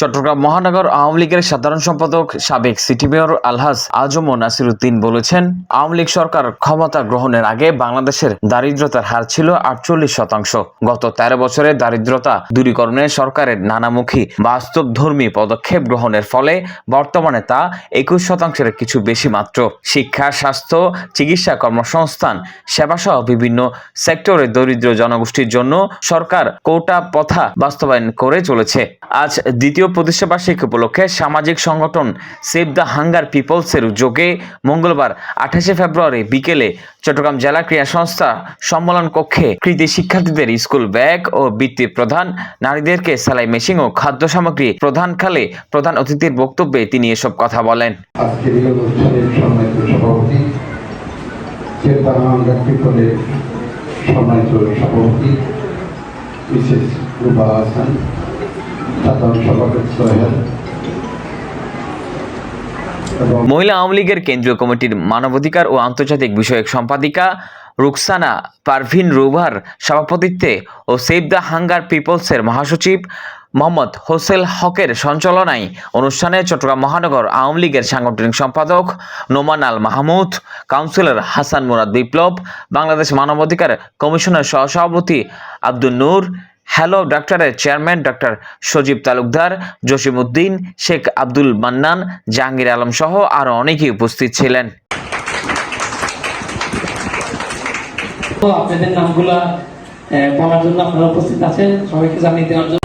চট্টগ্রাম মহানগর আওয়ামী লীগের সাধারণ সম্পাদক সাবেক সিটি মেয়র আলহাজ আজম নাসির উদ্দিন বলেছেন, আওয়ামী লীগ সরকার ক্ষমতা গ্রহণের আগে বাংলাদেশের দারিদ্রতার হার ছিল 48%। গত 13 বছরে দারিদ্রতা দূরীকরণে সরকারের নানামুখী বাস্তবধর্মী পদক্ষেপ গ্রহণের ফলে বর্তমানে তা 21%-এর কিছু বেশি মাত্র। শিক্ষা, স্বাস্থ্য, চিকিৎসা, কর্মসংস্থান, সেবাসহ বিভিন্ন সেক্টরে দরিদ্র জনগোষ্ঠীর জন্য সরকার কোটা প্রথা বাস্তবায়ন করে চলেছে। আজ দ্বিতীয় প্রতিষ্ঠাবার্ষিকী উপলক্ষে সামাজিক সংগঠন সেভ দ্য হাঙ্গার পিপলসের উদ্যোগে মঙ্গলবার 28 ফেব্রুয়ারি বিকেলে চট্টগ্রাম জেলা ক্রীড়া সংস্থা সম্মেলন কক্ষে কৃতি শিক্ষার্থীদের স্কুল ব্যাগ ও বৃত্তি প্রদান, নারীদেরকে সেলাই মেশিন ও খাদ্য সামগ্রী প্রদানকালে প্রধান অতিথির বক্তব্যে তিনি এসব কথা বলেন। মহিলা আওয়ামী লীগের কেন্দ্রীয় কমিটির মানবাধিকার ও আন্তর্জাতিক বিষয়ক সম্পাদিকা রুকসানা পারভিন রুভার সভাপতিত্বে ও সেভ দ্য হাঙ্গার পিপলসের মহাসচিব মোহাম্মদ হোসেল হকের সঞ্চালনায় অনুষ্ঠানে চট্টগ্রাম মহানগর আওয়ামী লীগের সাংগঠনিক সম্পাদক নোমান আল মাহমুদ, কাউন্সিলর হাসান মুরাদ বিপ্লব, বাংলাদেশ মানবাধিকার কমিশনের সহসভাপতি আব্দুল নূর, হ্যালো ডাক্তারের চেয়ারম্যান ডক্টর সজীব তালুকদার, জসিম উদ্দিন, শেখ আব্দুল মান্নান, জাহাঙ্গীর আলম সহ আরো অনেকেই উপস্থিত ছিলেন। আপনাদের নামগুলা বলার জন্য আপনারা উপস্থিত আছেন, সবাইকে জানিয়ে দেওয়ার জন্য।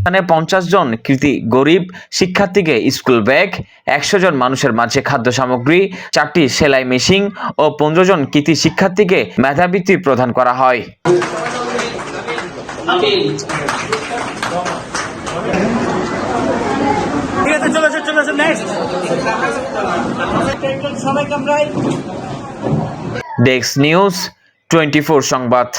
এখানে 50 জন কৃতি গরিব শিক্ষার্থীকে স্কুল ব্যাগ, 100 জন মানুষের মাঝে খাদ্য সামগ্রী, 4টি সেলাই মেশিন ও 15 জন কৃতি শিক্ষার্থীকে মেধাবৃত্তি প্রদান করা হয়। ডেস্ক নিউজ 24 সংবাদ।